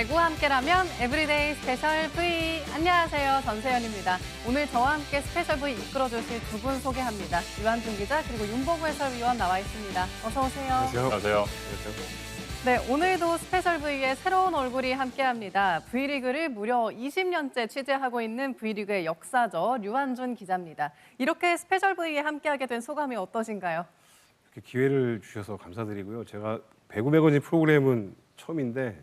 배구와 함께라면 에브리데이 스페셜 V. 안녕하세요. 전세현입니다. 오늘 저와 함께 스페셜 V 이끌어주실 두 분 소개합니다. 유한준 기자 그리고 윤보구 해설위원 나와 있습니다. 어서 오세요. 안녕하세요. 네, 오늘도 스페셜 V의 새로운 얼굴이 함께합니다. V리그를 무려 20년째 취재하고 있는 V리그의 역사죠. 류한준 기자입니다. 이렇게 스페셜 V에 함께하게 된 소감이 어떠신가요? 이렇게 기회를 주셔서 감사드리고요. 제가 배구 매거진 프로그램은 처음인데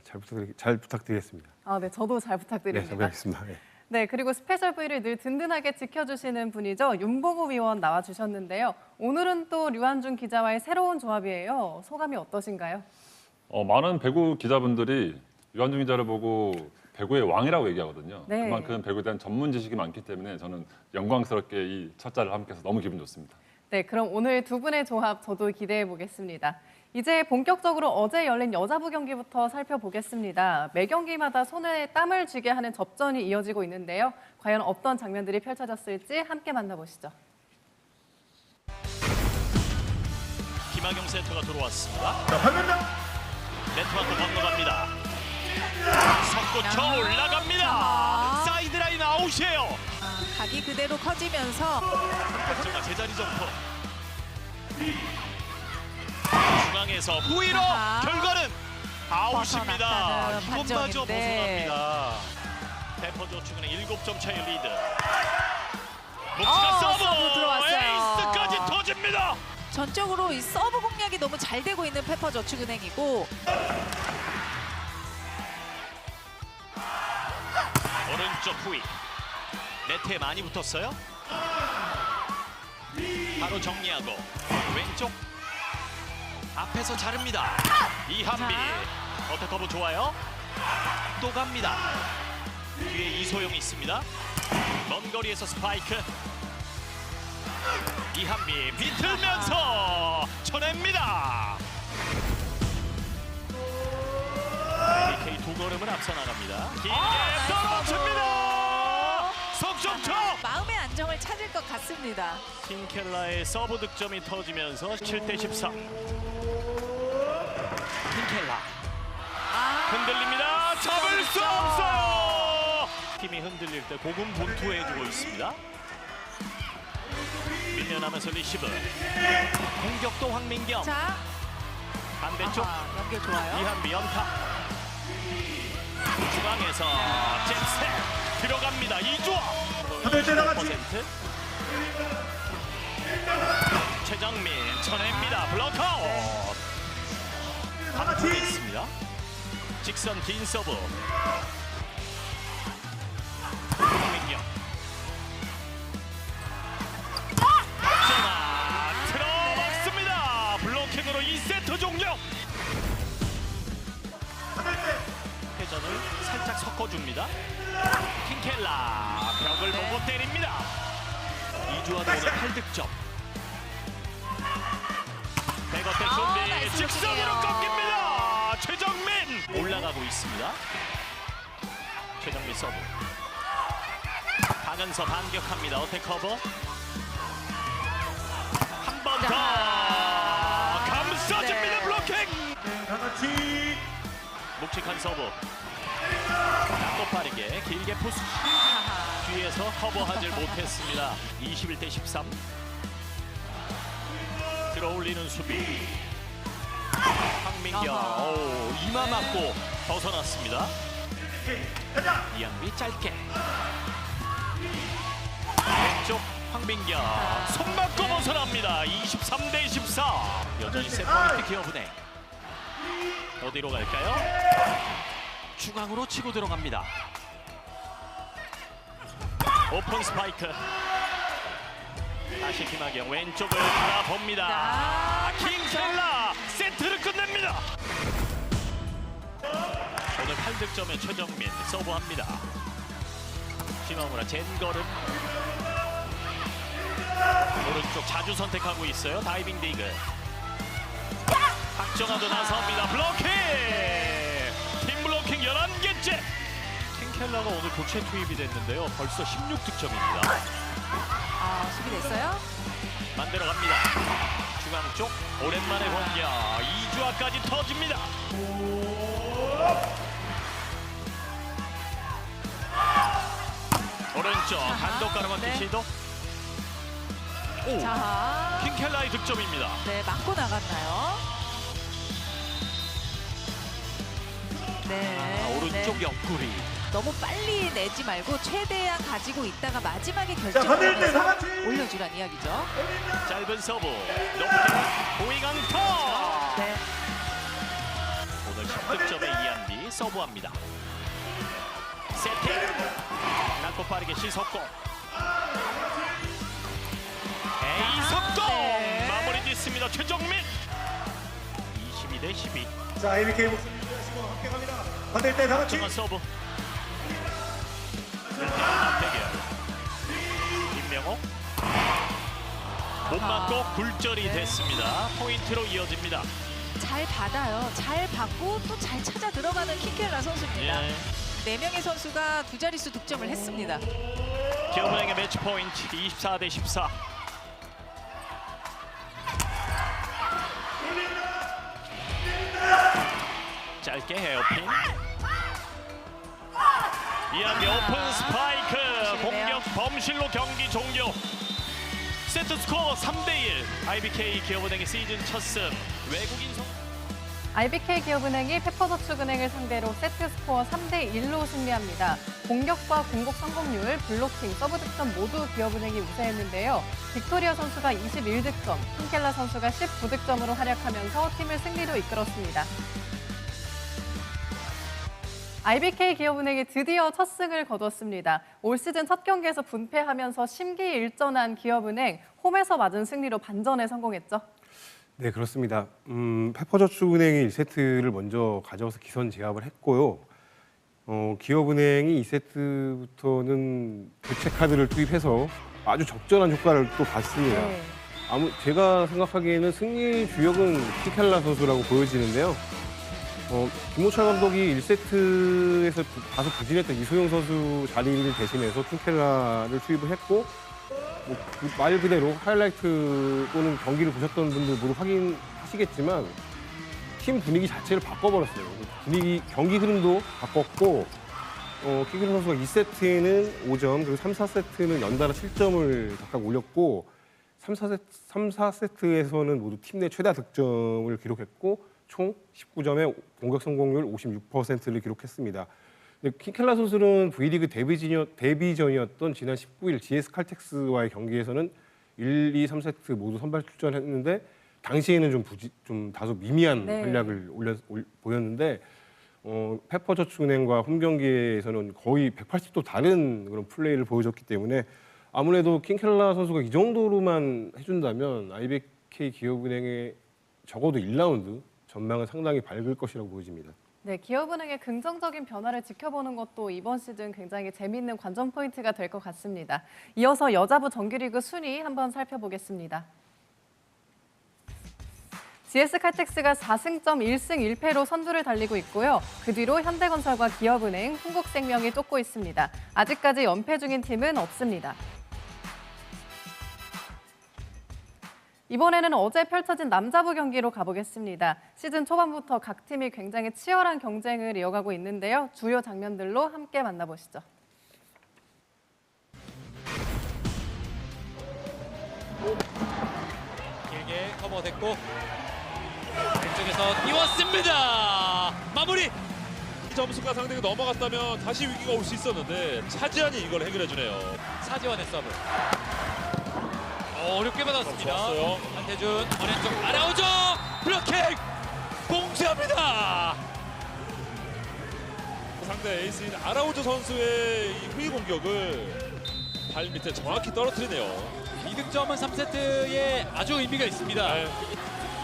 잘 부탁드리겠습니다. 네, 저도 잘 네, 부탁드립니다. 잘 부탁드리겠습니다. 네. 네, 그리고 스페셜 V를 늘 든든하게 지켜주시는 분이죠. 윤보구 위원 나와주셨는데요. 오늘은 또 류한준 기자와의 새로운 조합이에요. 소감이 어떠신가요? 많은 배구 기자분들이 유한준 기자를 보고 배구의 왕이라고 얘기하거든요. 네. 그만큼 배구에 대한 전문 지식이 많기 때문에 저는 영광스럽게 이 첫 자리를 함께해서 너무 기분 좋습니다. 네, 그럼 오늘 두 분의 조합 저도 기대해 보겠습니다. 이제 본격적으로 어제 열린 여자부 경기부터 살펴보겠습니다. 매 경기마다 손에 땀을 쥐게 하는 접전이 이어지고 있는데요. 과연 어떤 장면들이 펼쳐졌을지 함께 만나보시죠. 김학용 세터가 들어왔습니다. 네트만도 건너갑니다. 석고쳐 올라갑니다. 사이드라인 아웃이에요. 각이 그대로 커지면서 박정아 제자리 점프. 중앙에서 후위로 결과는 아웃입니다. 벗어났다는 이것마저 판정인데. 벗어납니다. 페퍼저축은행 7점 차의 리드. 목지가 서브 들어왔어요. 에이스까지 터집니다. 전적으로 이 서브 공략이 너무 잘 되고 있는 페퍼저축은행이고 오른쪽 후위. 네트에 많이 붙었어요. 바로 정리하고 왼쪽 앞에서 자릅니다. 이한비 어택커브 좋아요. 또 갑니다. 뒤에 이소영이 있습니다. 먼 거리에서 스파이크. 이한비 비틀면서 쳐냅니다. ABK 두 걸음을 앞서 나갑니다. 길게 떨어집니다. 석점쳐. 마음의 안정을 찾을 것 같습니다. 킹켈라의 서브 득점이 터지면서 7대13. 킹켈라 흔들립니다. 잡을 수 없어요. 팀이 흔들릴 때 고군분투해주고 있습니다. 밀려나면서 리시브. 공격도 황민경. 자, 반대쪽 연결 좋아요. 이한비 연타. 중앙에서 잽스텝 들어갑니다. 이주아 100%. 최정민 쳐냅니다. 블록아웃. 반쪽에 있습니다. 직선 긴 서브. 황민경. 들어박습니다. 블로킹으로 2세트 종료. 회전을 살짝 섞어줍니다. 킹켈라 벽을 보고 때립니다. 이주환 오늘 8득점. 백어택 준비 나이스 직선으로 룩이에요. 꺾입니다. 최정민 올라가고 있습니다. 최정민 서브. 박은서 반격합니다. 어택 커버. 한 번 더 감싸줍니다. 네. 블로킹. 묵직한 서브. 또 빠르게 길게 포스. 뒤에서 커버하지 못했습니다. 21대13. 들어올리는 수비. 황민경 오, 이마 맞고 벗어났습니다. 이한비 짧게. 왼쪽 황민경 손 맞고 벗어납니다. 23대14. 여전히 세포인트 기업은행. 어디로 갈까요? 중앙으로 치고 들어갑니다. 오픈 스파이크. 다시 김학영 왼쪽을 바라봅니다. 킹켈라 세트를 끝냅니다. 오늘 8득점의 최정민 서브합니다. 심화무라 젠걸음. 오른쪽 자주 선택하고 있어요. 다이빙 디그. 박정아도 나섭니다. 블로킹! 팀 블로킹 11개째! 킹켈라가 오늘 교체 투입이 됐는데요. 벌써 16득점입니다. 수비됐어요? 만들어갑니다. 중앙 쪽 오랜만에 공격. 이주아까지 터집니다. 득점. 단독 가로막기 네. 시도. 오, 자, 킹켈라의 득점입니다. 네, 맞고 나갔나요? 네. 오른쪽 네. 옆구리. 너무 빨리 내지 말고 최대한 가지고 있다가 마지막에 결정을 해서 올려주란 이야기죠. 짧은 서브. 높게 고잉앙터. 네. 오늘 10득점의 이한비 서브합니다. 세팅. 낮고 빠르게 시석공. 이석공. 네. 마무리 짓습니다. 최정민. 22대 12. 자, ABK 목소리 준비하시고 함께 갑니다. 받을 때 다 같이. 정한 서브. 1대1 대결. 김명호. 못 맞고 굴절이 네. 됐습니다. 포인트로 이어집니다. 잘 받아요. 잘 받고 또 잘 찾아 들어가는 킹켈라 선수입니다. 예. 네 명의 선수가 두 자릿수 득점을 했습니다. 기업은행의 매치 포인트 24대 14. 짧게 헤어핀. 이한비 오픈 스파이크. 범실이네요. 공격 범실로 경기 종료. 세트 스코어 3대1. IBK 기업은행의 시즌 첫 승. 외국인 선 IBK 기업은행이 페퍼저축은행을 상대로 세트 스코어 3대 1로 승리합니다. 공격과 공격 성공률, 블로킹, 서브 득점 모두 기업은행이 우세했는데요. 빅토리아 선수가 21득점, 킹켈라 선수가 19득점으로 활약하면서 팀을 승리로 이끌었습니다. IBK 기업은행이 드디어 첫 승을 거뒀습니다. 올 시즌 첫 경기에서 분패하면서 심기일전한 기업은행, 홈에서 맞은 승리로 반전에 성공했죠. 네, 그렇습니다. 페퍼저축은행이 1세트를 먼저 가져와서 기선 제압을 했고요. 기업은행이 2세트부터는 교체 카드를 투입해서 아주 적절한 효과를 또 봤습니다. 네. 제가 생각하기에는 승리 주역은 킹켈라 선수라고 보여지는데요. 김호철 감독이 1세트에서 다소 부진했던 이소영 선수 자리를 대신해서 킹켈라를 투입을 했고, 말 그대로 하이라이트 또는 경기를 보셨던 분들 모두 확인하시겠지만 팀 분위기 자체를 바꿔버렸어요. 경기 흐름도 바꿨고, 킹켈라 선수가 2세트에는 5점, 그리고 3, 4세트는 연달아 7점을 각각 올렸고, 3, 4세트에서는 모두 팀 내 최다 득점을 기록했고, 총 19점의 공격 성공률 56%를 기록했습니다. 킹켈라 선수는 V리그 데뷔전이었던 지난 19일 GS 칼텍스와의 경기에서는 1, 2, 3세트 모두 선발 출전했는데 당시에는 좀 다소 미미한 네. 활약을 보였는데 페퍼저축은행과 홈 경기에서는 거의 180도 다른 그런 플레이를 보여줬기 때문에 아무래도 킹켈라 선수가 이 정도로만 해준다면 IBK 기업은행의 적어도 1라운드 전망은 상당히 밝을 것이라고 보여집니다. 네, 기업은행의 긍정적인 변화를 지켜보는 것도 이번 시즌 굉장히 재미있는 관전 포인트가 될 것 같습니다. 이어서 여자부 정규리그 순위 한번 살펴보겠습니다. GS 칼텍스가 4승점 1승 1패로 선두를 달리고 있고요. 그 뒤로 현대건설과 기업은행, 흥국생명이 쫓고 있습니다. 아직까지 연패 중인 팀은 없습니다. 이번에는 어제 펼쳐진 남자부 경기로 가보겠습니다. 시즌 초반부터 각 팀이 굉장히 치열한 경쟁을 이어가고 있는데요. 주요 장면들로 함께 만나보시죠. 길게 커버됐고 왼쪽에서 띄웠습니다. 마무리. 이 점수가 상대가 넘어갔다면 다시 위기가 올 수 있었는데 차지한이 이걸 해결해주네요. 차지원의 서브. 어렵게 받았습니다. 좋았어요. 한태준 오른쪽 아라우조 블로킹 봉쇄합니다. 상대 에이스인 아라우조 선수의 이 후위 공격을 발 밑에 정확히 떨어뜨리네요. 2득점은 3세트에 아주 의미가 있습니다. 네.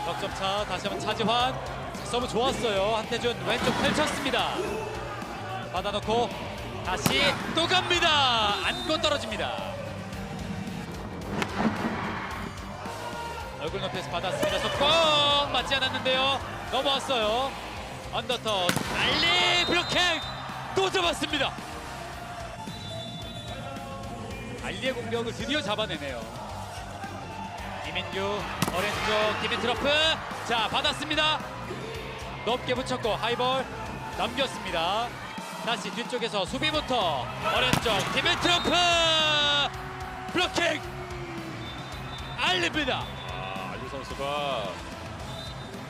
넉점차 다시 한번 차지환. 서브 좋았어요. 한태준 왼쪽 펼쳤습니다. 받아놓고 다시 또 갑니다. 안고 떨어집니다. 얼굴 높이에서 받았습니다. 속공 맞지 않았는데요. 넘어왔어요. 언더턴 알리 블로킹 또 잡았습니다. 알리의 공격을 드디어 잡아내네요. 이민규 오른쪽 디미트로프 자 받았습니다. 높게 붙였고 하이볼 넘겼습니다. 다시 뒤쪽에서 수비부터 오른쪽 디미트로프 블로킹 알립니다. 알리 선수가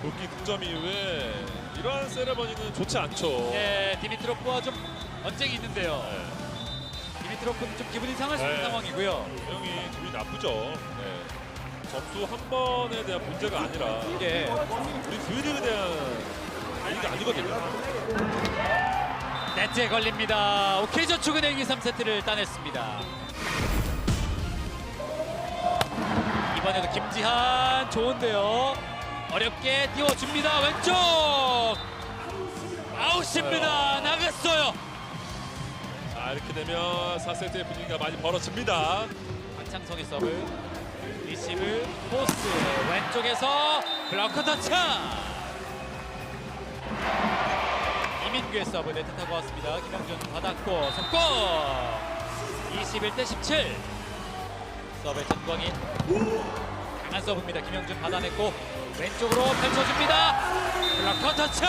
복귀 득점 이후에 이러한 세레머니는 좋지 않죠. 네, 디미트로프와 좀 언쟁이 있는데요. 네. 디미트로프는 좀 기분이 상할 수 있는 네. 상황이고요. 분명히 기분이 나쁘죠. 네. 점수 한 번에 대한 문제가 아니라 이게 우리 교육에 대한 얘기가 아니거든요. 네트에 걸립니다. OK저축은행이 3세트를 따냈습니다. 이번에도 김지한 좋은데요. 어렵게 띄워줍니다. 왼쪽 아웃입니다. 나갔어요. 자, 이렇게 되면 4세트의 분위기가 많이 벌어집니다. 박창성의 서브 리시브 포스 왼쪽에서 블로커 터치. 이민규의 서브 네트 타고 왔습니다. 김영준 받았고 속공 21대 17. 서브의 전광인 강한 서브입니다. 김영준 받아냈고 왼쪽으로 펼쳐줍니다. 블로커 터치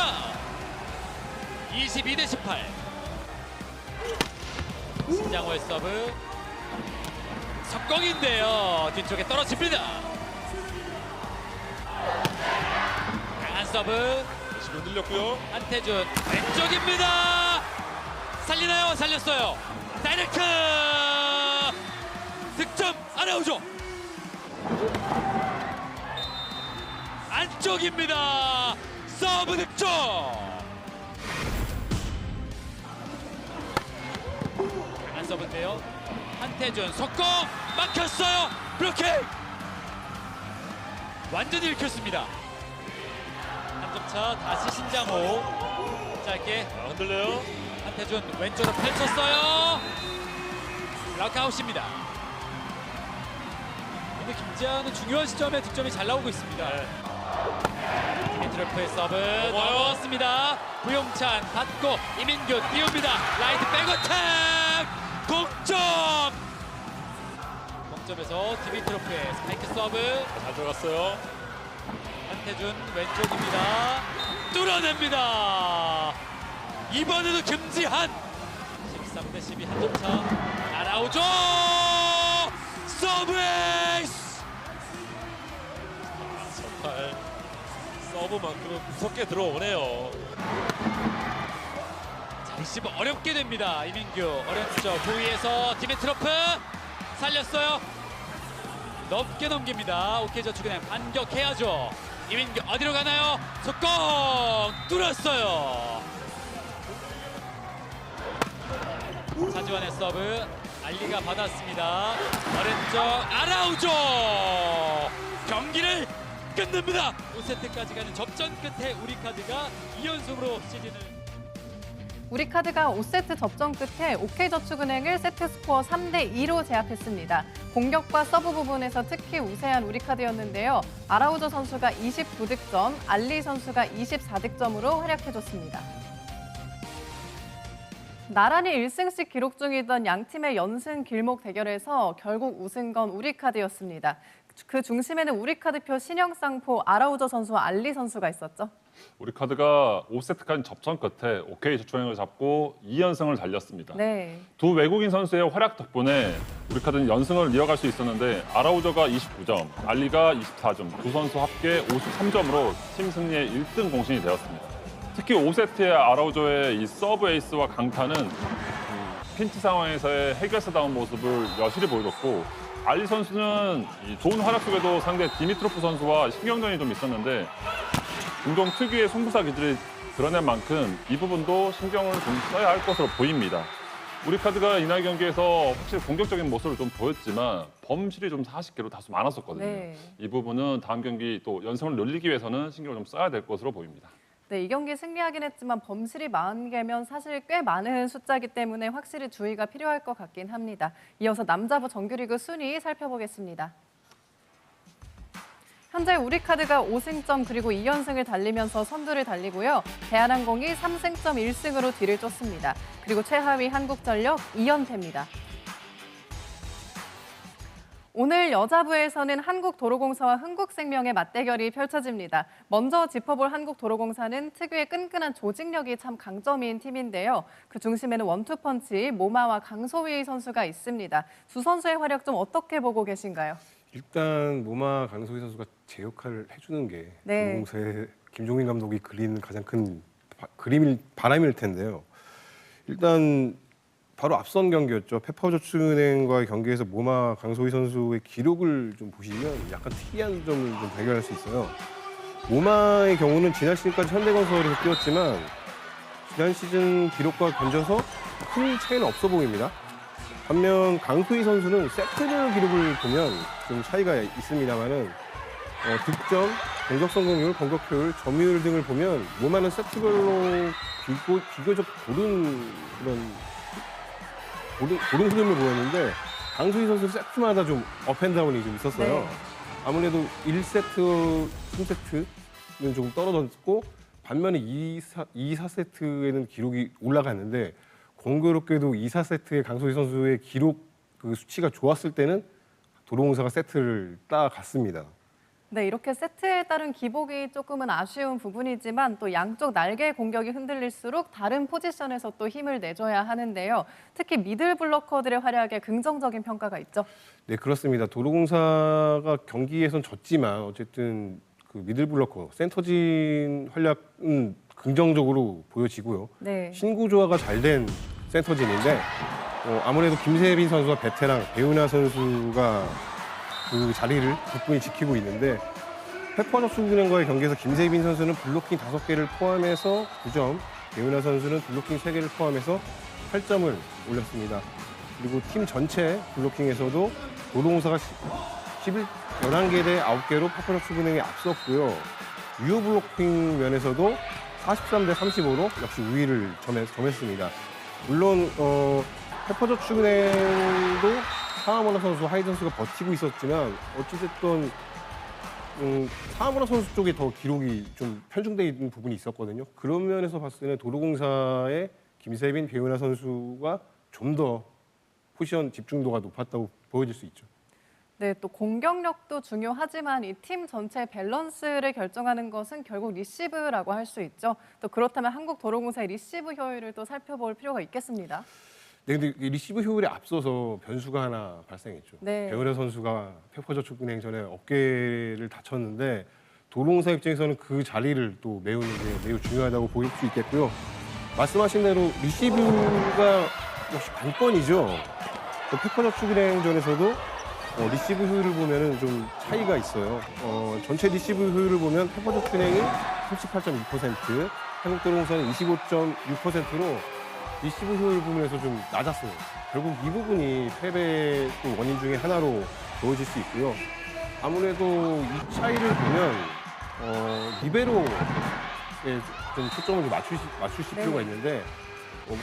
22대 18. 신장호의 서브 석공인데요. 뒤쪽에 떨어집니다. 강한 서브 지금 흔들렸고요. 한태준 왼쪽입니다. 살리나요? 살렸어요. 다이렉트 득점 아나우죠. 안쪽입니다. 서브 득점. 강한 서브인데요. 한태준 속공 막혔어요. 블로킹 완전히 읽혔습니다. 한 점 차 다시 신장호 짧게 자, 흔들려요. 한태준 왼쪽으로 펼쳤어요. 락아웃입니다. 근데 김지한은 중요한 시점에 득점이 잘 나오고 있습니다. 디미트로프의 서브 넘어왔습니다. 부용찬 받고 이민규 띄웁니다. 라이트 백어택 동점. 동점에서 디미트로프의 스파이크 서브 잘 들어갔어요. 한태준 왼쪽입니다. 뚫어냅니다. 이번에도 김지한 13대 12 한 점 차 날아오죠. 서브 에이스. 정말 서브만큼은 무섭게 들어오네요. 자, 리시브 어렵게 됩니다. 이민규 어렵죠. 고위에서 디미트로프 살렸어요. 넓게 넘깁니다. OK저축은행 반격해야죠. 이민규 어디로 가나요? 속공 뚫었어요. 차지환의 서브 알리가 받았습니다. 오른쪽 아나우죠. 경기를 끝냅니다. 5세트까지 가는 접전 끝에 우리카드가 2연속으로 시즌을 우리카드가 5세트 접전 끝에 OK저축은행을 세트 스코어 3대 2로 제압했습니다. 공격과 서브 부분에서 특히 우세한 우리카드였는데요. 아라우조 선수가 29득점, 알리 선수가 24득점으로 활약해줬습니다. 나란히 1승씩 기록 중이던 양 팀의 연승 길목 대결에서 결국 우승 건 우리카드였습니다. 그 중심에는 우리카드표 신영상포 아라우조 선수와 알리 선수가 있었죠. 우리카드가 5세트까지 접전 끝에 OK저축은행을 잡고 2연승을 달렸습니다. 네. 두 외국인 선수의 활약 덕분에 우리카드는 연승을 이어갈 수 있었는데 아라우저가 29점, 알리가 24점, 두 선수 합계 53점으로 팀 승리의 1등 공신이 되었습니다. 특히 5세트의 아라우저의 이 서브 에이스와 강타는 핀치 상황에서의 해결사다운 모습을 여실히 보여줬고 알리 선수는 이 좋은 활약 속에도 상대 디미트로프 선수와 신경전이 좀 있었는데 종종 특유의 승부사 기질을 드러낸 만큼 이 부분도 신경을 좀 써야 할 것으로 보입니다. 우리카드가 이날 경기에서 확실히 공격적인 모습을 좀 보였지만 범실이 좀 40개로 다소 많았었거든요. 네. 이 부분은 다음 경기 또 연승을 늘리기 위해서는 신경을 좀 써야 될 것으로 보입니다. 네, 이 경기 승리하긴 했지만 범실이 40개면 사실 꽤 많은 숫자이기 때문에 확실히 주의가 필요할 것 같긴 합니다. 이어서 남자부 정규리그 순위 살펴보겠습니다. 현재 우리카드가 5승점 그리고 2연승을 달리면서 선두를 달리고요. 대한항공이 3승점 1승으로 뒤를 쫓습니다. 그리고 최하위 한국전력 2연패입니다. 오늘 여자부에서는 한국도로공사와 흥국생명의 맞대결이 펼쳐집니다. 먼저 짚어볼 한국도로공사는 특유의 끈끈한 조직력이 참 강점인 팀인데요. 그 중심에는 원투펀치 모마와 강소희 선수가 있습니다. 두 선수의 활약 좀 어떻게 보고 계신가요? 일단 모마 강소희 선수가 제 역할을 해주는 게 네. 도로공사의 김종인 감독이 그리는 가장 큰 바람일 텐데요. 일단 바로 앞선 경기였죠. 페퍼저축은행과의 경기에서 모마 강소희 선수의 기록을 좀 보시면 약간 특이한 점을 좀 발견할 수 있어요. 모마의 경우는 지난 시즌까지 현대건설에서 뛰었지만 지난 시즌 기록과 견져서 큰 차이는 없어 보입니다. 반면 강소희 선수는 세트별 기록을 보면 좀 차이가 있습니다만은 득점, 공격 성공률, 공격 효율, 점유율 등을 보면 모마는 세트별로 비교적 고른 흐름을 보였는데 강소희 선수 세트마다 좀 업앤다운이 좀 있었어요. 네. 아무래도 1세트, 3세트는 조금 떨어졌고 반면에 2, 4세트에는 기록이 올라갔는데 공교롭게도 2, 4세트의 강소희 선수의 기록 그 수치가 좋았을 때는 도로공사가 세트를 따갔습니다. 네, 이렇게 세트에 따른 기복이 조금은 아쉬운 부분이지만 또 양쪽 날개 공격이 흔들릴수록 다른 포지션에서 또 힘을 내줘야 하는데요. 특히 미들 블로커들의 활약에 긍정적인 평가가 있죠. 네, 그렇습니다. 도로공사가 경기에선 졌지만 어쨌든 그 미들 블로커, 센터진 활약은 긍정적으로 보여지고요. 네. 신구조화가 잘 된 센터진인데 아무래도 김세빈 선수와 베테랑 배우나 선수가 그 자리를 덕분에 지키고 있는데 페퍼저축은행과의 경기에서 김세빈 선수는 블로킹 5개를 포함해서 9점, 배우나 선수는 블로킹 3개를 포함해서 8점을 올렸습니다. 그리고 팀 전체 블로킹에서도 도로공사가 11개 대 9개로 페퍼저축은행에 앞섰고요. 유효 블로킹 면에서도 43대 35로 역시 우위를 점했습니다. 물론 페퍼저축은행도 사하모나 선수, 하이 선수가 버티고 있었지만 어찌됐든 사하모나 선수 쪽에 더 기록이 좀 편중되어 있는 부분이 있었거든요. 그런 면에서 봤을 때는 도로공사의 김세빈, 배우나 선수가 좀 더 포지션 집중도가 높았다고 보여질 수 있죠. 네, 또 공격력도 중요하지만 이 팀 전체 밸런스를 결정하는 것은 결국 리시브라고 할 수 있죠. 또 그렇다면 한국도로공사의 리시브 효율을 또 살펴볼 필요가 있겠습니다. 네, 근데 이 리시브 효율에 앞서서 변수가 하나 발생했죠. 네. 배우나 선수가 페퍼저축은행 전에 어깨를 다쳤는데 도로공사 입장에서는 그 자리를 또 메우는 게 매우 중요하다고 보일 수 있겠고요. 말씀하신 대로 리시브가 역시 관건이죠. 페퍼저축은행전에서도 리시브 효율을 보면은 좀 차이가 있어요. 전체 리시브 효율을 보면 페퍼저축은행이 38.2%, 한국도로공사는 25.6%로 리시브 효율 부분에서 좀 낮았어요. 결국 이 부분이 패배의 또 원인 중에 하나로 보여질 수 있고요. 아무래도 이 차이를 보면 리베로에 좀 초점을 좀 맞추실 필요가 있는데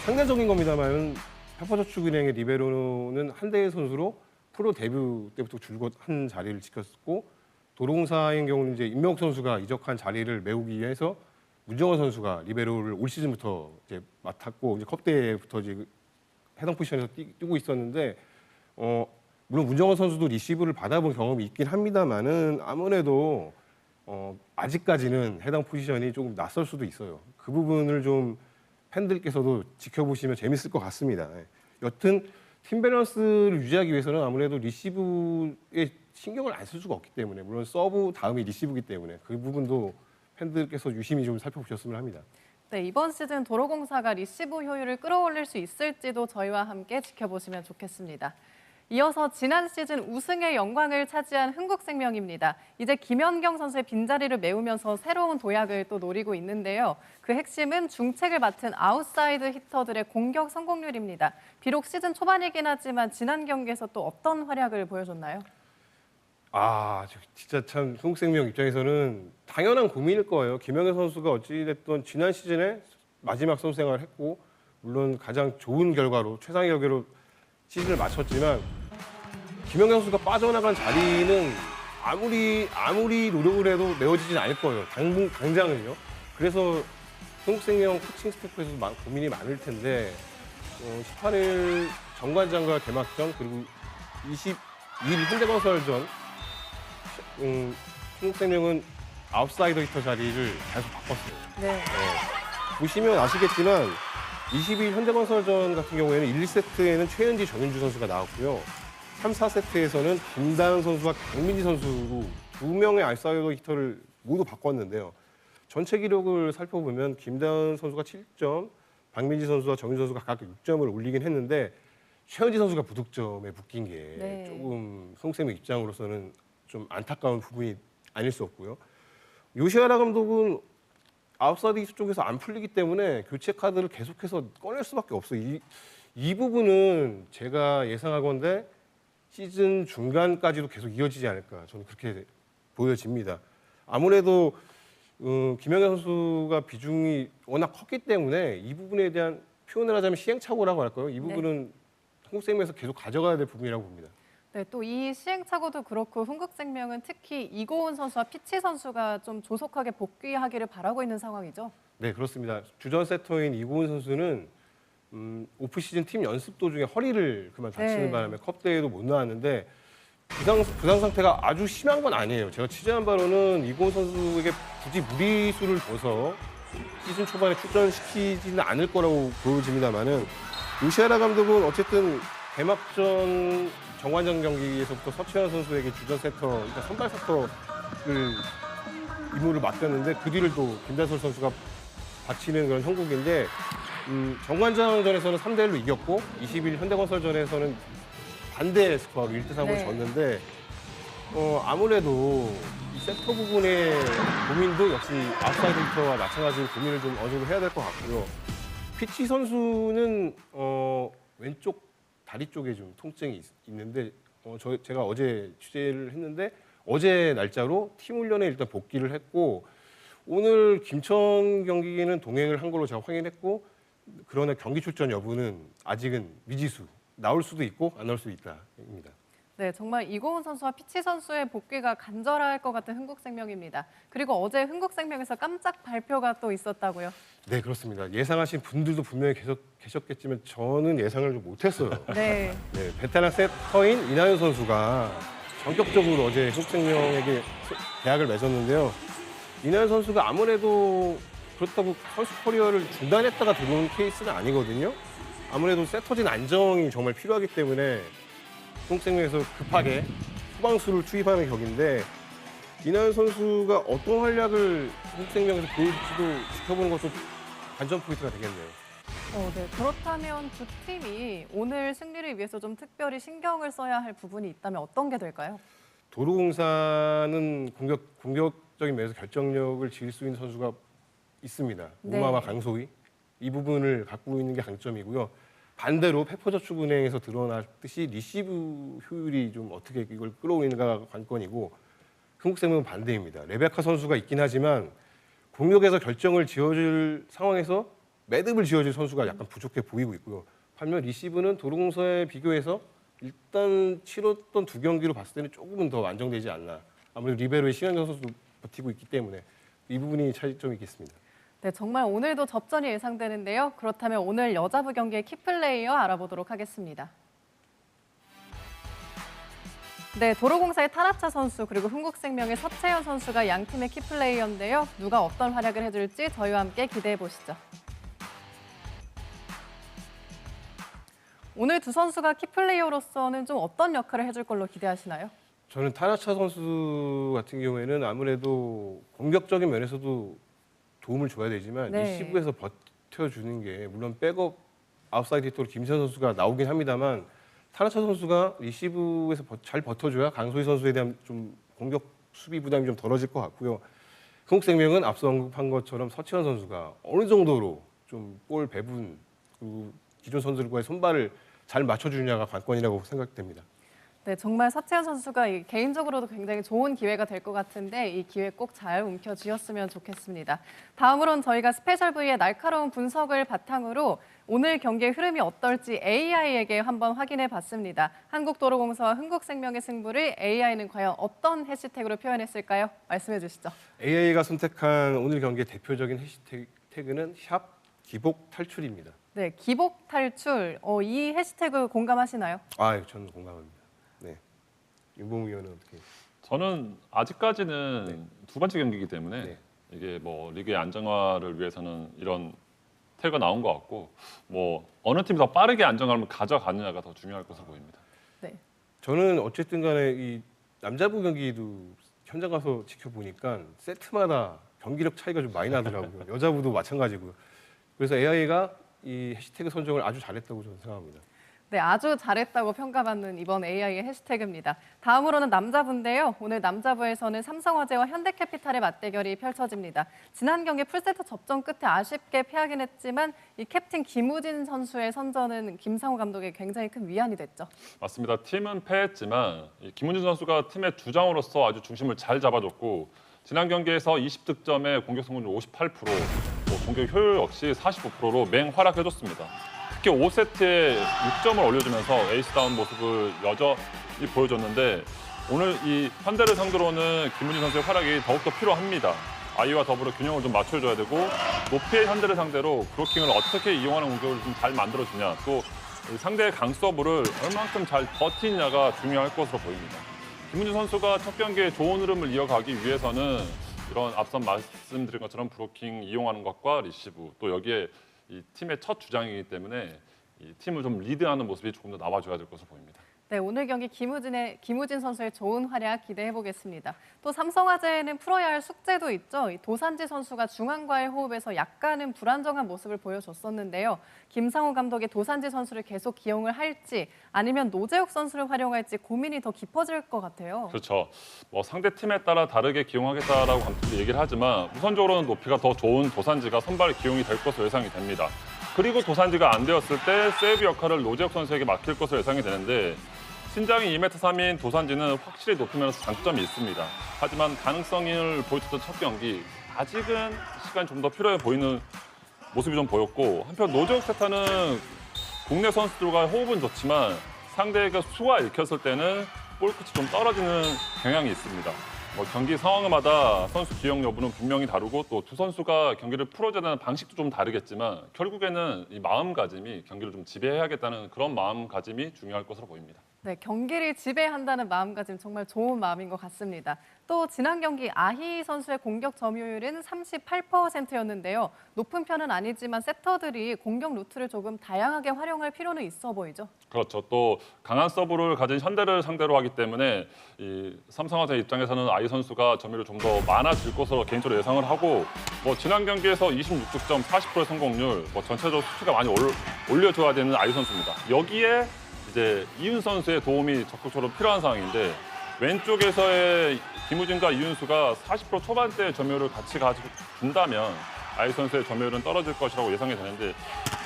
상대적인 겁니다만 페퍼저축은행의 리베로는 한대희 선수로 프로 데뷔 때부터 줄곧 한 자리를 지켰고 도로공사의 경우는 이제 임명욱 선수가 이적한 자리를 메우기 위해서 문정원 선수가 리베로를 올 시즌부터 이제 맡았고 이제 컵대회부터 이제 해당 포지션에서 뛰고 있었는데 물론 문정원 선수도 리시브를 받아본 경험이 있긴 합니다만은 아무래도 아직까지는 해당 포지션이 조금 낯설 수도 있어요. 그 부분을 좀 팬들께서도 지켜보시면 재밌을 것 같습니다. 여튼 팀 밸런스를 유지하기 위해서는 아무래도 리시브에 신경을 안 쓸 수가 없기 때문에 물론 서브 다음이 리시브이기 때문에 그 부분도 팬들께서 유심히 좀 살펴보셨으면 합니다. 네, 이번 시즌 도로공사가 리시브 효율을 끌어올릴 수 있을지도 저희와 함께 지켜보시면 좋겠습니다. 이어서 지난 시즌 우승의 영광을 차지한 흥국생명입니다. 이제 김연경 선수의 빈자리를 메우면서 새로운 도약을 또 노리고 있는데요. 그 핵심은 중책을 맡은 아웃사이드 히터들의 공격 성공률입니다. 비록 시즌 초반이긴 하지만 지난 경기에서 또 어떤 활약을 보여줬나요? 진짜 참 흥국생명 입장에서는 당연한 고민일 거예요. 김연경 선수가 어찌됐든 지난 시즌에 마지막 선수 생활을 했고 물론 가장 좋은 결과로 최상의 결과로 시즌을 마쳤지만 김연경 선수가 빠져나간 자리는 아무리 노력을 해도 메워지진 않을 거예요. 당장은요. 그래서 흥국생명 코칭 스태프에서도 고민이 많을 텐데 18일 정관장과 개막전 그리고 2일 현대건설전 한국생명은 아웃사이더 히터 자리를 계속 바꿨어요. 네. 보시면 아시겠지만 22일 현대건설전 같은 경우에는 1, 2세트에는 최현지, 정윤주 선수가 나왔고요. 3, 4세트에서는 김다은 선수와 강민지 선수로 2명의 아웃사이더 히터를 모두 바꿨는데요. 전체 기록을 살펴보면 김다은 선수가 7점, 박민지 선수와 정윤주 선수가 각각 6점을 올리긴 했는데 최현지 선수가 부득점에 묶인 게 네. 조금 한국생명 입장으로서는 좀 안타까운 부분이 아닐 수 없고요. 요시하라 감독은 아웃사이드 쪽에서 안 풀리기 때문에 교체 카드를 계속해서 꺼낼 수밖에 없어요. 이 부분은 제가 예상하건대 시즌 중간까지도 계속 이어지지 않을까 저는 그렇게 보여집니다. 아무래도 김영현 선수가 비중이 워낙 컸기 때문에 이 부분에 대한 표현을 하자면 시행착오라고 할까요? 이 부분은 한국생명에서 계속 가져가야 될 부분이라고 봅니다. 네, 또 이 시행착오도 그렇고 흥국생명은 특히 이고은 선수와 피치 선수가 좀 조속하게 복귀하기를 바라고 있는 상황이죠. 네, 그렇습니다. 주전 세터인 이고은 선수는 오프시즌 팀 연습 도중에 허리를 그만 다치는 네. 바람에 컵 대회도 못 나왔는데 부상 상태가 아주 심한 건 아니에요. 제가 취재한 바로는 이고은 선수에게 굳이 무리수를 둬서 시즌 초반에 출전시키지는 않을 거라고 보여집니다만은 요시하라 감독은 어쨌든 개막전 정관장 경기에서부터 서채환 선수에게 주전 세터, 그러니까 선발 세터를 임무를 맡겼는데 그 뒤를 또 김다솔 선수가 바치는 그런 형국인데 정관장전에서는 3대1로 이겼고 20일 현대건설전에서는 반대 스코어로 1대3으로 네. 졌는데 아무래도 이 세터 부분의 고민도 역시 아웃사이드 히터와 마찬가지로 고민을 좀 어느 정도 해야 될 것 같고요. 피치 선수는 왼쪽 다리 쪽에 좀 통증이 있는데 제가 어제 취재를 했는데 어제 날짜로 팀 훈련에 일단 복귀를 했고 오늘 김천 경기는 동행을 한 걸로 제가 확인했고 그러나 경기 출전 여부는 아직은 미지수. 나올 수도 있고 안 나올 수도 있다입니다. 네, 정말 이고은 선수와 피치 선수의 복귀가 간절할 것 같은 흥국생명입니다. 그리고 어제 흥국생명에서 깜짝 발표가 또 있었다고요? 네, 그렇습니다. 예상하신 분들도 분명히 계셨겠지만 저는 예상을 좀 못했어요. 네. 네, 베테랑 세터인 이나연 선수가 전격적으로 어제 흥국생명에게 계약을 맺었는데요. 이나연 선수가 아무래도 그렇다고 선수 커리어를 중단했다가 들어온 케이스는 아니거든요. 아무래도 세터진 안정이 정말 필요하기 때문에 흥국생명에서 급하게 후방수를 투입하는 격인데 이나연 선수가 어떤 활약을 흥국생명에서 보여줄지도 지켜보는 것도 관전 포인트가 되겠네요. 네. 그렇다면 두 팀이 오늘 승리를 위해서 좀 특별히 신경을 써야 할 부분이 있다면 어떤 게 될까요? 도로공사는 공격적인 면에서 결정력을 지을 수 있는 선수가 있습니다. 네. 우마와 강소희 이 부분을 갖고 있는 게 강점이고요. 반대로 페퍼저축은행에서 드러났듯이 리시브 효율이 좀 어떻게 이걸 끌어올리는가가 관건이고 흥국생명은 반대입니다. 레베카 선수가 있긴 하지만 공격에서 결정을 지어줄 상황에서 매듭을 지어줄 선수가 약간 부족해 보이고 있고요. 반면 리시브는 도로공사에 비교해서 일단 치렀던 두 경기로 봤을 때는 조금은 더 안정되지 않나. 아무래도 리베로의 신현경 선수도 버티고 있기 때문에 이 부분이 차이점이 있겠습니다. 네, 정말 오늘도 접전이 예상되는데요. 그렇다면 오늘 여자부 경기의 키플레이어 알아보도록 하겠습니다. 네, 도로공사의 타나차 선수 그리고 흥국생명의 서채연 선수가 양 팀의 키플레이어인데요. 누가 어떤 활약을 해줄지 저희와 함께 기대해 보시죠. 오늘 두 선수가 키플레이어로서는 좀 어떤 역할을 해줄 걸로 기대하시나요? 저는 타나차 선수 같은 경우에는 아무래도 공격적인 면에서도 도움을 줘야 되지만 네. 리시브에서 버텨주는 게 물론 백업 아웃사이드 히터로 김선 선수가 나오긴 합니다만 타나차 선수가 리시브에서 잘 버텨줘야 강소희 선수에 대한 좀 공격 수비 부담이 좀 덜어질 것 같고요. 흥국생명은 앞서 언급한 것처럼 서채원 선수가 어느 정도로 좀 볼 배분 그리고 기존 선수들과의 손발을 잘 맞춰주느냐가 관건이라고 생각됩니다. 네, 정말 서채연 선수가 개인적으로도 굉장히 좋은 기회가 될 것 같은데 이 기회 꼭 잘 움켜쥐었으면 좋겠습니다. 다음으로는 저희가 스페셜 V의 날카로운 분석을 바탕으로 오늘 경기의 흐름이 어떨지 AI에게 한번 확인해 봤습니다. 한국도로공사와 흥국생명의 승부를 AI는 과연 어떤 해시태그로 표현했을까요? 말씀해 주시죠. AI가 선택한 오늘 경기의 대표적인 해시태그는 샵 기복 탈출입니다. 네, 기복 탈출. 이 해시태그 공감하시나요? 저는 공감합니다. 네. 윤봉우 위원은 어떻게? 저는 아직까지는 두 번째 경기이기 때문에 네. 이게 뭐 리그의 안정화를 위해서는 이런 태가 나온 것 같고 뭐 어느 팀이 더 빠르게 안정감을 가져가느냐가 더 중요할 것으로 보입니다. 네. 저는 어쨌든 간에 이 남자부 경기도 현장 가서 지켜보니까 세트마다 경기력 차이가 좀 많이 나더라고요. 여자부도 마찬가지고요. 그래서 AI가 이 해시태그 선정을 아주 잘했다고 저는 생각합니다. 네, 아주 잘했다고 평가받는 이번 AI의 해시태그입니다. 다음으로는 남자부인데요. 오늘 남자부에서는 삼성화재와 현대캐피탈의 맞대결이 펼쳐집니다. 지난 경기 풀세트 접전 끝에 아쉽게 패하긴 했지만 이 캡틴 김우진 선수의 선전은 김상우 감독에 굉장히 큰 위안이 됐죠. 맞습니다. 팀은 패했지만 이 김훈준 선수가 팀의 주장으로서 아주 중심을 잘 잡아줬고 지난 경기에서 20득점에 공격 성공률 58%, 공격 효율 역시 45%로 맹활약해줬습니다. 특히 5세트에 6점을 올려주면서 에이스다운 모습을 여전히 보여줬는데 오늘 이 현대를 상대로는 김훈진 선수의 활약이 더욱더 필요합니다. 아이와 더불어 균형을 좀 맞춰줘야 되고 높이의 현대를 상대로 브로킹을 어떻게 이용하는 공격을 좀 잘 만들어주냐 또 상대의 강서브를 얼만큼 잘 버티냐가 중요할 것으로 보입니다. 김훈진 선수가 첫 경기에 좋은 흐름을 이어가기 위해서는 이런 앞선 말씀드린 것처럼 브로킹 이용하는 것과 리시브 또 여기에 이 팀의 첫 주장이기 때문에 이 팀을 좀 리드하는 모습이 조금 더 나와줘야 될 것으로 보입니다. 네, 오늘 경기 김우진 선수의 좋은 활약 기대해 보겠습니다. 또 삼성화재에는 풀어야 할 숙제도 있죠. 이 도산지 선수가 중앙과의 호흡에서 약간은 불안정한 모습을 보여줬었는데요. 김상우 감독이 도산지 선수를 계속 기용을 할지 아니면 노재욱 선수를 활용할지 고민이 더 깊어질 것 같아요. 그렇죠. 뭐 상대 팀에 따라 다르게 기용하겠다라고 감독이 얘기를 하지만 우선적으로는 높이가 더 좋은 도산지가 선발 기용이 될 것으로 예상이 됩니다. 그리고 도산지가 안 되었을 때 세이브 역할을 노재욱 선수에게 맡길 것으로 예상이 되는데 신장이 2m 3인 도산지는 확실히 높이면서 장점이 있습니다. 하지만 가능성을 보여줬던 첫 경기 아직은 시간이 좀 더 필요해 보이는 모습이 좀 보였고 한편 노재욱 세타는 국내 선수들과 호흡은 좋지만 상대가 수가 읽혔을 때는 볼 끝이 좀 떨어지는 경향이 있습니다. 뭐 경기 상황마다 선수 기용 여부는 분명히 다르고 또 두 선수가 경기를 풀어줘야 되는 방식도 좀 다르겠지만 결국에는 이 마음가짐이 경기를 좀 지배해야겠다는 그런 마음가짐이 중요할 것으로 보입니다. 네, 경기를 지배한다는 마음가짐 정말 좋은 마음인 것 같습니다. 또 지난 경기 아희 선수의 공격 점유율은 38%였는데요. 높은 편은 아니지만 세터들이 공격 루트를 조금 다양하게 활용할 필요는 있어 보이죠. 그렇죠. 또 강한 서브를 가진 현대를 상대로 하기 때문에 이 삼성화재 입장에서는 아이 선수가 점유율이 좀 더 많아질 것으로 개인적으로 예상을 하고 뭐 지난 경기에서 26득점, 40% 성공률, 뭐 전체적으로 수치가 많이 올려줘야 되는 아이 선수입니다. 여기에 이제 이윤 선수의 도움이 적극적으로 필요한 상황인데 왼쪽에서의 김우진과 이윤수가 40% 초반대 점유율을 같이 가지고 준다면 아이 선수의 점유율은 떨어질 것이라고 예상이 되는데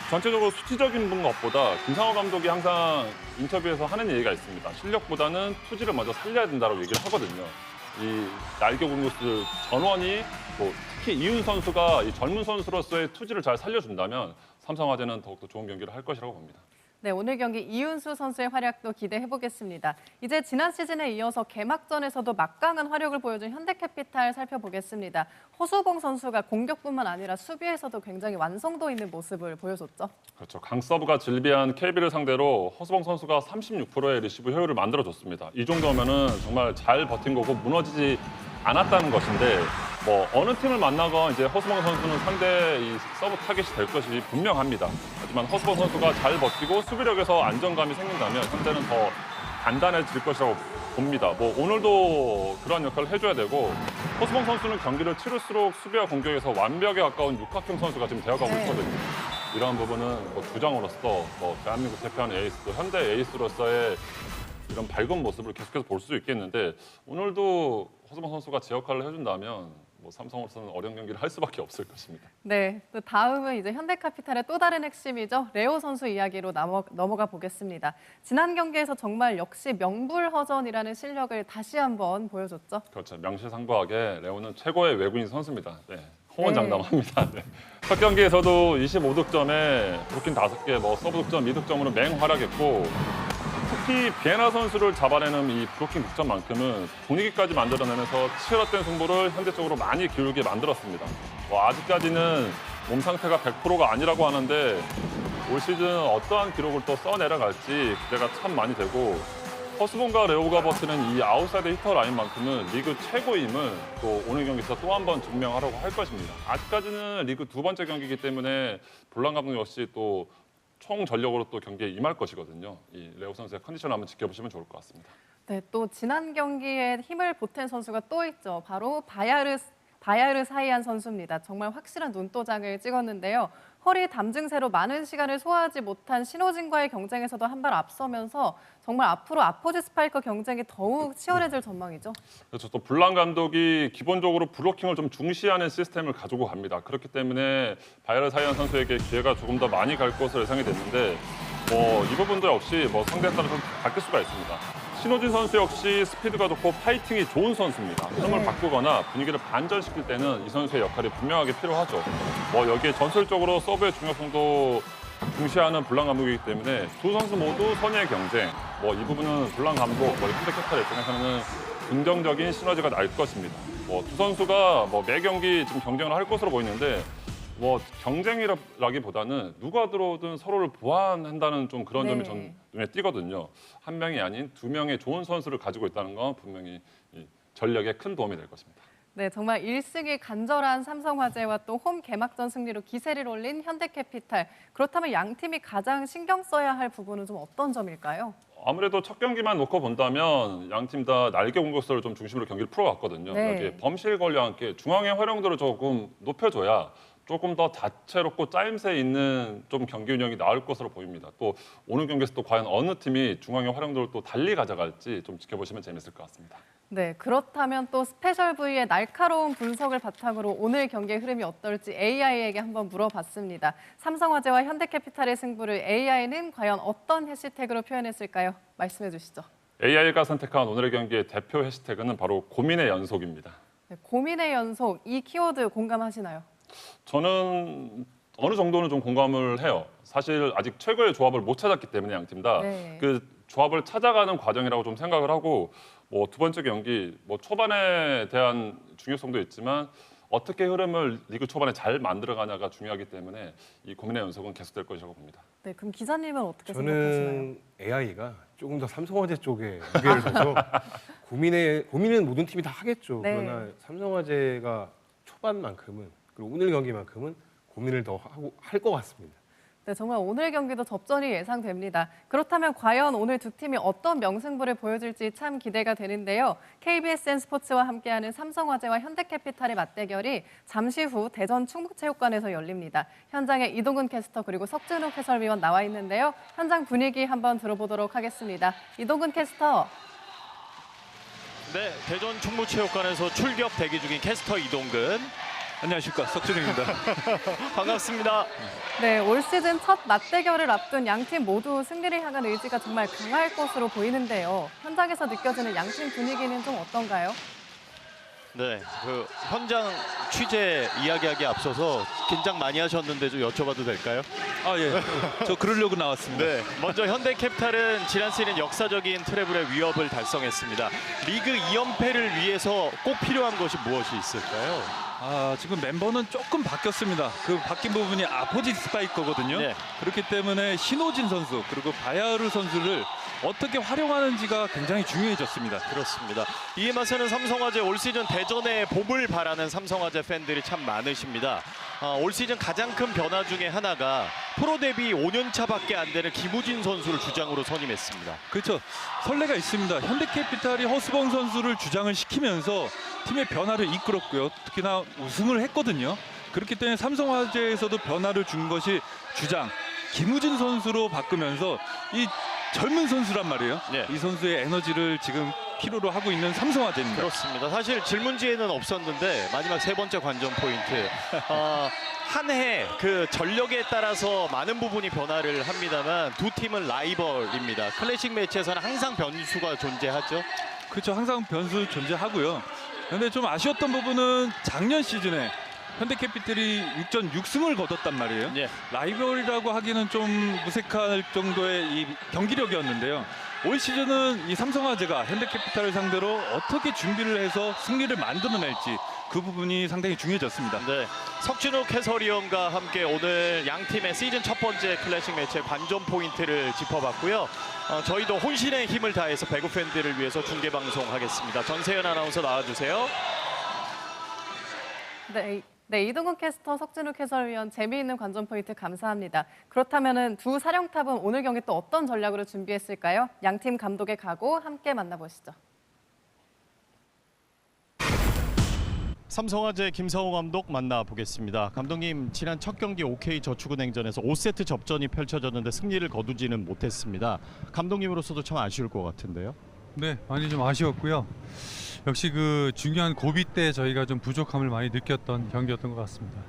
전체적으로 수치적인 것보다 김상호 감독이 항상 인터뷰에서 하는 얘기가 있습니다. 실력보다는 투지를 먼저 살려야 된다고 얘기를 하거든요. 이 날개 공격수 전원이 뭐 특히 이윤 선수가 이 젊은 선수로서의 투지를 잘 살려준다면 삼성화재는 더욱더 좋은 경기를 할 것이라고 봅니다. 네, 오늘 경기 이윤수 선수의 활약도 기대해 보겠습니다. 이제 지난 시즌에 이어서 개막전에서도 막강한 활약을 보여준 현대캐피탈 살펴보겠습니다. 허수봉 선수가 공격뿐만 아니라 수비에서도 굉장히 완성도 있는 모습을 보여줬죠. 그렇죠. 강서브가 질비한 KB를 상대로 허수봉 선수가 36%의 리시브 효율을 만들어줬습니다. 이 정도면은 정말 잘 버틴 거고 무너지지 않았다는 것인데 뭐 어느 팀을 만나건 이제 허수봉 선수는 상대 이 서브 타겟이 될 것이 분명합니다. 하지만 허수봉 선수가 잘 버티고 수비력에서 안정감이 생긴다면 현대는 더 단단해질 것이라고 봅니다. 뭐 오늘도 그런 역할을 해줘야 되고 허수봉 선수는 경기를 치를수록 수비와 공격에서 완벽에 가까운 육각형 선수가 지금 되어가고 있거든요. 이러한 부분은 뭐 주장으로서 뭐 대한민국 대표하는 에이스, 또 현대 에이스로서의 이런 밝은 모습을 계속해서 볼 수 있겠는데 오늘도 허수봉 선수가 제 역할을 해준다면 뭐 삼성으로서는 어려운 경기를 할 수밖에 없을 것입니다. 네, 또 다음은 이제 현대캐피탈의 또 다른 핵심이죠. 레오 선수 이야기로 넘어가 보겠습니다. 지난 경기에서 정말 역시 명불허전이라는 실력을 다시 한번 보여줬죠. 그렇죠. 명실상부하게 레오는 최고의 외국인 선수입니다. 네. 호언장담합니다. 네. 첫 경기에서도 25득점에 브로킹 5개, 뭐 서브 득점, 2득점으로 맹활약했고 특히 비에나 선수를 잡아내는 이 브로킹 득점만큼은 분위기까지 만들어내면서 치열했던 승부를 현대 쪽으로 많이 기울게 만들었습니다. 뭐 아직까지는 몸 상태가 100%가 아니라고 하는데 올 시즌 어떠한 기록을 또 써내려갈지 기대가 참 많이 되고 허스본과 레오가 버티는 이 아웃사이드 히터 라인만큼은 리그 최고임을 또 오늘 경기에서 또 한 번 증명하려고 할 것입니다. 아직까지는 리그 두 번째 경기이기 때문에 볼란 감독 역시 또 총 전력으로 또 경기에 임할 것이거든요. 이 레오 선수의 컨디션을 한번 지켜보시면 좋을 것 같습니다. 네, 또 지난 경기에 힘을 보탠 선수가 또 있죠. 바로 바야르 사이안 선수입니다. 정말 확실한 눈도장을 찍었는데요. 허리 담증세로 많은 시간을 소화하지 못한 신호진과의 경쟁에서도 한 발 앞서면서 정말 앞으로 아포지 스파이커 경쟁이 더욱 치열해질 전망이죠. 그렇죠. 또 블랑 감독이 기본적으로 블로킹을 좀 중시하는 시스템을 가지고 갑니다. 그렇기 때문에 바이럴 사이언 선수에게 기회가 조금 더 많이 갈 것으로 예상이 됐는데 이 부분도 역시 상대에 따라 좀 바뀔 수가 있습니다. 신호진 선수 역시 스피드가 좋고 파이팅이 좋은 선수입니다. 흐름을 바꾸거나 분위기를 반전시킬 때는 이 선수의 역할이 분명하게 필요하죠. 여기에 전술적으로 서브의 중요성도 중시하는 블랑 감독이기 때문에 두 선수 모두 선의의 경쟁. 이 부분은 블랑 감독, 현대캐피탈 입장에서는 긍정적인 시너지가 날 것입니다. 두 선수가 매 경기 지금 경쟁을 할 것으로 보이는데 경쟁이라기보다는 누가 들어오든 서로를 보완한다는 좀 그런 점이 전 눈에 띄거든요. 한 명이 아닌 두 명의 좋은 선수를 가지고 있다는 건 분명히 이 전력에 큰 도움이 될 것입니다. 네, 정말 1승이 간절한 삼성화재와 또 홈 개막전 승리로 기세를 올린 현대캐피탈. 그렇다면 양 팀이 가장 신경 써야 할 부분은 좀 어떤 점일까요? 아무래도 첫 경기만 놓고 본다면 양 팀 다 날개 공격수를 좀 중심으로 경기를 풀어왔거든요. 네. 여기에 범실 권리와 함께 중앙의 활용도를 조금 높여줘야 조금 더 다채롭고 짜임새 있는 좀 경기 운영이 나올 것으로 보입니다. 또 오늘 경기에서 또 과연 어느 팀이 중앙의 활용도를 또 달리 가져갈지 좀 지켜보시면 재밌을 것 같습니다. 네, 그렇다면 또 스페셜 V의 날카로운 분석을 바탕으로 오늘 경기의 흐름이 어떨지 AI에게 한번 물어봤습니다. 삼성화재와 현대캐피탈의 승부를 AI는 과연 어떤 해시태그로 표현했을까요? 말씀해 주시죠. AI가 선택한 오늘의 경기의 대표 해시태그는 바로 고민의 연속입니다. 네, 고민의 연속, 이 키워드 공감하시나요? 저는 어느 정도는 좀 공감을 해요. 사실 아직 최고의 조합을 못 찾았기 때문에 양 팀 다 그 조합을 찾아가는 과정이라고 좀 생각을 하고 두 번째 경기 초반에 대한 중요성도 있지만 어떻게 흐름을 리그 초반에 잘 만들어가냐가 중요하기 때문에 이 고민의 연속은 계속될 것이라고 봅니다. 네, 그럼 기자님은 어떻게 생각하시나요? 저는 AI가 조금 더 삼성화재 쪽에 무게를 둬서 고민은 모든 팀이 다 하겠죠. 네. 그러나 삼성화재가 초반만큼은 그리고 오늘 경기만큼은 고민을 더 하고 할 것 같습니다. 네, 정말 오늘 경기도 접전이 예상됩니다. 그렇다면 과연 오늘 두 팀이 어떤 명승부를 보여줄지 참 기대가 되는데요. KBSN 스포츠와 함께하는 삼성화재와 현대캐피탈의 맞대결이 잠시 후 대전 충북체육관에서 열립니다. 현장에 이동근 캐스터 그리고 석준욱 해설위원 나와 있는데요. 현장 분위기 한번 들어보도록 하겠습니다. 이동근 캐스터. 네, 대전 충북체육관에서 출격 대기 중인 캐스터 이동근. 안녕하십니까, 석준욱입니다. 반갑습니다. 네, 올 시즌 첫 맞대결을 앞둔 양팀 모두 승리를 향한 의지가 정말 강할 것으로 보이는데요. 현장에서 느껴지는 양팀 분위기는 좀 어떤가요? 네, 그 현장 취재 이야기하기에 앞서서 긴장 많이 하셨는데 좀 여쭤봐도 될까요? 아, 예. 저 그러려고 나왔습니다. 네, 먼저 현대캐피탈은 지난 시즌 역사적인 트래블의 위협을 달성했습니다. 리그 2연패를 위해서 꼭 필요한 것이 무엇이 있을까요? 지금 멤버는 조금 바뀌었습니다. 그 바뀐 부분이 아포짓 스파이커거든요. 네. 그렇기 때문에 신호진 선수 그리고 바야르 선수를 어떻게 활용하는지가 굉장히 중요해졌습니다. 그렇습니다. 이에 맞서는 삼성화재 올 시즌 대전의 봄을 바라는 삼성화재 팬들이 참 많으십니다. 올 시즌 가장 큰 변화 중에 하나가 프로 데뷔 5년차밖에 안 되는 김우진 선수를 주장으로 선임했습니다. 그렇죠. 설레가 있습니다. 현대캐피탈이 허스봉 선수를 주장을 시키면서 팀의 변화를 이끌었고요. 특히나 우승을 했거든요. 그렇기 때문에 삼성화재에서도 변화를 준 것이 주장 김우진 선수로 바꾸면서 이 젊은 선수란 말이에요. 네. 이 선수의 에너지를 지금 필요로 하고 있는 삼성화재입니다. 그렇습니다. 사실 질문지에는 없었는데 마지막 세 번째 관전 포인트. 한 해 그 전력에 따라서 많은 부분이 변화를 합니다만 두 팀은 라이벌입니다. 클래식 매치에서는 항상 변수가 존재하죠. 그렇죠. 항상 변수 존재하고요. 그런데 좀 아쉬웠던 부분은 작년 시즌에 현대캐피탈이 6전 6승을 거뒀단 말이에요. 예. 라이벌이라고 하기는 좀 무색할 정도의 이 경기력이었는데요. 올 시즌은 이 삼성화재가 현대캐피탈을 상대로 어떻게 준비를 해서 승리를 만들어낼지 그 부분이 상당히 중요해졌습니다. 네, 석진욱 해설위원과 함께 오늘 양 팀의 시즌 첫 번째 클래식 매치의 관전 포인트를 짚어봤고요. 저희도 혼신의 힘을 다해서 배구 팬들을 위해서 중계 방송하겠습니다. 전세현 아나운서 나와주세요. 네, 이동훈 캐스터, 석진욱 해설위원 재미있는 관전 포인트 감사합니다. 그렇다면 두 사령탑은 오늘 경기 또 어떤 전략으로 준비했을까요? 양팀 감독의 각오 함께 만나보시죠. 삼성화재 김상호 감독 만나보겠습니다. 감독님, 지난 첫 경기 OK저축은행전에서 5세트 접전이 펼쳐졌는데 승리를 거두지는 못했습니다. 감독님으로서도 참 아쉬울 것 같은데요. 네, 많이 좀 아쉬웠고요. 역시 그 중요한 고비 때 저희가 좀 부족함을 많이 느꼈던 경기였던 것 같습니다.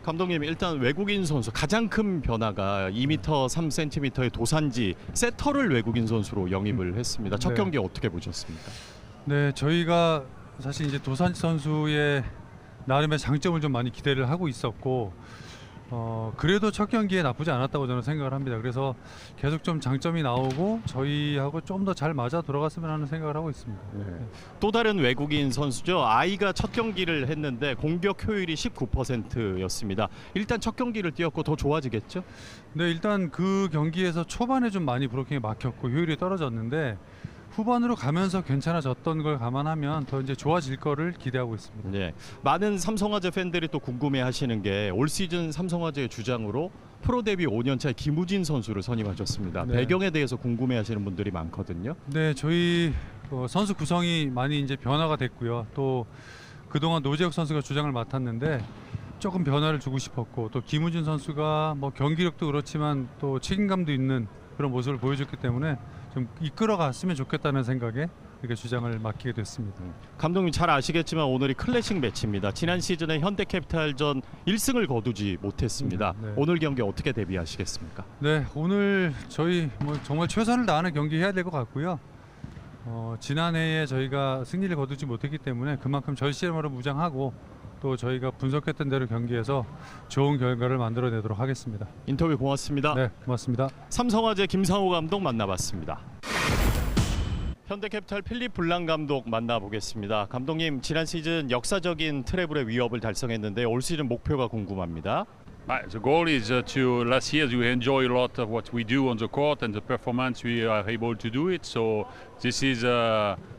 감독님, 일단 외국인 선수 가장 큰 변화가 2m 3cm의 도산지 세터를 외국인 선수로 영입을 했습니다. 첫 네. 경기 어떻게 보셨습니까? 네, 저희가 사실 이제 도산지 선수의 나름의 장점을 좀 많이 기대를 하고 있었고 그래도 첫 경기에 나쁘지 않았다고 저는 생각을 합니다. 그래서 계속 좀 장점이 나오고 저희하고 좀 더 잘 맞아 들어갔으면 하는 생각을 하고 있습니다. 네. 또 다른 외국인 선수죠. 아이가 첫 경기를 했는데 공격 효율이 19%였습니다. 일단 첫 경기를 뛰었고 더 좋아지겠죠? 네, 일단 그 경기에서 초반에 좀 많이 브로킹이 막혔고 효율이 떨어졌는데 후반으로 가면서 괜찮아졌던 걸 감안하면 더 이제 좋아질 거를 기대하고 있습니다. 네, 많은 삼성화재 팬들이 또 궁금해하시는 게 올 시즌 삼성화재의 주장으로 프로 데뷔 5년차 김우진 선수를 선임하셨습니다. 네. 배경에 대해서 궁금해하시는 분들이 많거든요. 네, 저희 선수 구성이 많이 이제 변화가 됐고요. 또 그동안 노재혁 선수가 주장을 맡았는데 조금 변화를 주고 싶었고 또 김우진 선수가 뭐 경기력도 그렇지만 또 책임감도 있는 그런 모습을 보여줬기 때문에 좀 이끌어갔으면 좋겠다는 생각에 이렇게 주장을 맡기게 됐습니다. 감독님 잘 아시겠지만 오늘이 클래식 매치입니다. 지난 시즌에 현대캐피탈전 1승을 거두지 못했습니다. 네. 오늘 경기 어떻게 대비하시겠습니까? 네, 오늘 저희 뭐 정말 최선을 다하는 경기 해야 될 것 같고요. 지난해에 저희가 승리를 거두지 못했기 때문에 그만큼 절실함으로 무장하고 또 저희가 분석했던 대로 경기에서 좋은 결과를 만들어내도록 하겠습니다. 인터뷰 고맙습니다. 네, 고맙습니다. 삼성화재 김상호 감독 만나봤습니다. 현대캐피탈 필립 블랑 감독 만나보겠습니다. 감독님, 지난 시즌 역사적인 트래블의 위협을 달성했는데 올 시즌 목표가 궁금합니다. The goal is to last year we enjoy a lot of what we do on the court and the performance we are able to do it. So this is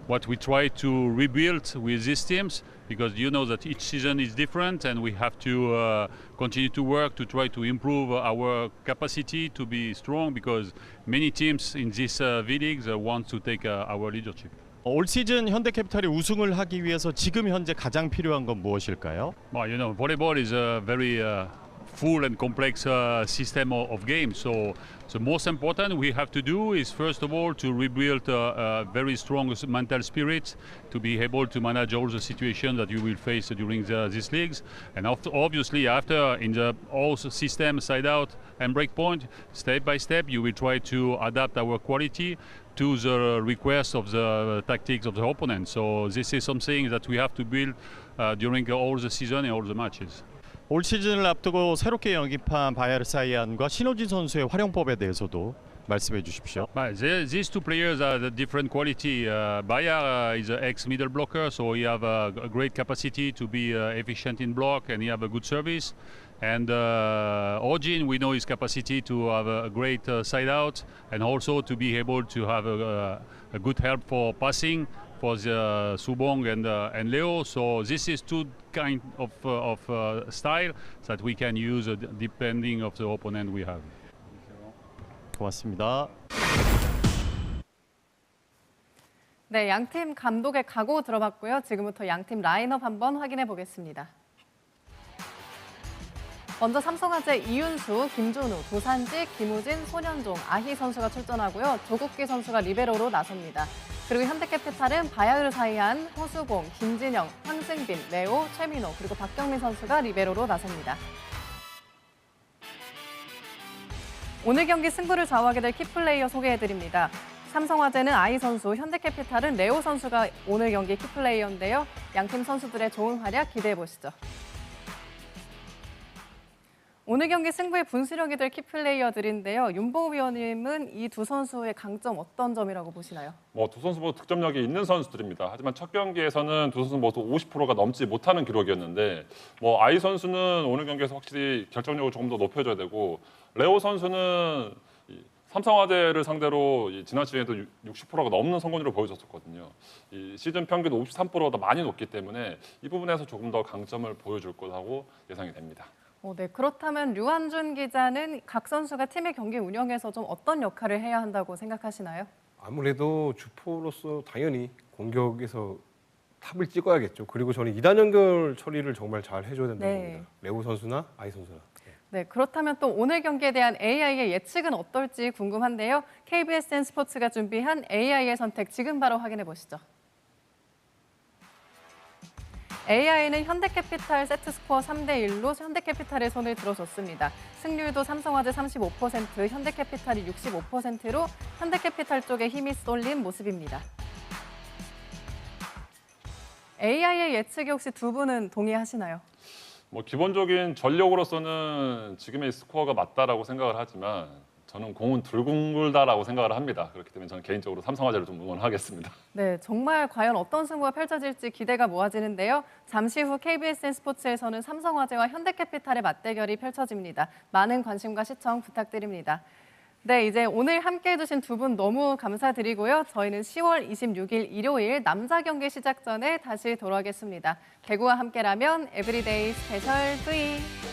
what we try to rebuild with these teams because you know that each season is different and we have to continue to work to try to improve our capacity to be strong because many teams in this V-Leagues want to take our leadership. 올 시즌 현대캐피탈이 우승을 하기 위해서 지금 현재 가장 필요한 건 무엇일까요? Well, you know, volleyball is a very full and complex system of games. So the most important we have to do is first of all to rebuild a very strong mental spirit to be able to manage all the situations that you will face during these leagues. And obviously after in the all system side out and break point, step by step you will try to adapt our quality to the request of the tactics of the opponent. So this is something that we have to build during all the season and all the matches. 올 시즌을 앞두고 새롭게 영입한 바야르 사이안과 신호진 선수의 활용법에 대해서도 말씀해 주십시오. These two players are the different quality. Bayar is an ex-middle blocker, so he have a great capacity to be efficient in block and he have a good service. And Ojin, we know his capacity to have a great side out and also to be able to have a good help for passing for the Subong and Leo. So this is two kind of style that we can use depending of the opponent we have. 고맙습니다. 네, 양팀 감독의 각오 들어봤고요. 지금부터 양팀 라인업 한번 확인해 보겠습니다. 먼저 삼성화재 이윤수, 김준우, 도산지, 김우진, 손현종, 아희 선수가 출전하고요. 조국기 선수가 리베로로 나섭니다. 그리고 현대캐피탈은 바야흐르 사이안, 허수봉, 김진영, 황승빈, 레오, 최민호, 그리고 박경민 선수가 리베로로 나섭니다. 오늘 경기 승부를 좌우하게 될 키플레이어 소개해드립니다. 삼성화재는 아이 선수, 현대캐피탈은 레오 선수가 오늘 경기 키플레이어인데요. 양팀 선수들의 좋은 활약 기대해보시죠. 오늘 경기 승부의 분수령이 될 키플레이어들인데요. 윤보우 위원님은 이 두 선수의 강점 어떤 점이라고 보시나요? 두 선수 모두 득점력이 있는 선수들입니다. 하지만 첫 경기에서는 두 선수 모두 50%가 넘지 못하는 기록이었는데 아이 선수는 오늘 경기에서 확실히 결정력을 조금 더 높여줘야 되고 레오 선수는 삼성화재를 상대로 지난 시즌에도 60%가 넘는 성공률을 보여줬었거든요. 이 시즌 평균 53%보다 많이 높기 때문에 이 부분에서 조금 더 강점을 보여줄 거라고 예상이 됩니다. 네, 그렇다면 류한준 기자는 각 선수가 팀의 경기 운영에서 좀 어떤 역할을 해야 한다고 생각하시나요? 아무래도 주포로서 당연히 공격에서 탑을 찍어야겠죠. 그리고 저는 2단 연결 처리를 정말 잘 해줘야 된다고 봅니다. 레오 선수나 아이 선수나. 네, 그렇다면 또 오늘 경기에 대한 AI의 예측은 어떨지 궁금한데요. KBSN 스포츠가 준비한 AI의 선택 지금 바로 확인해 보시죠. AI는 현대캐피탈 세트스코어 3대1로 현대캐피탈의 손을 들어줬습니다. 승률도 삼성화재 35%, 현대캐피탈이 65%로 현대캐피탈 쪽에 힘이 쏠린 모습입니다. AI의 예측에 혹시 두 분은 동의하시나요? 기본적인 전력으로서는 지금의 스코어가 맞다라고 생각을 하지만 저는 공은 둥글다라고 생각을 합니다. 그렇기 때문에 저는 개인적으로 삼성화재를 좀 응원하겠습니다. 네, 정말 과연 어떤 승부가 펼쳐질지 기대가 모아지는데요. 잠시 후 KBSN 스포츠에서는 삼성화재와 현대캐피탈의 맞대결이 펼쳐집니다. 많은 관심과 시청 부탁드립니다. 네, 이제 오늘 함께해 주신 두 분 너무 감사드리고요. 저희는 10월 26일 일요일 남자 경기 시작 전에 다시 돌아오겠습니다. 배구와 함께라면 에브리데이 스페셜 3.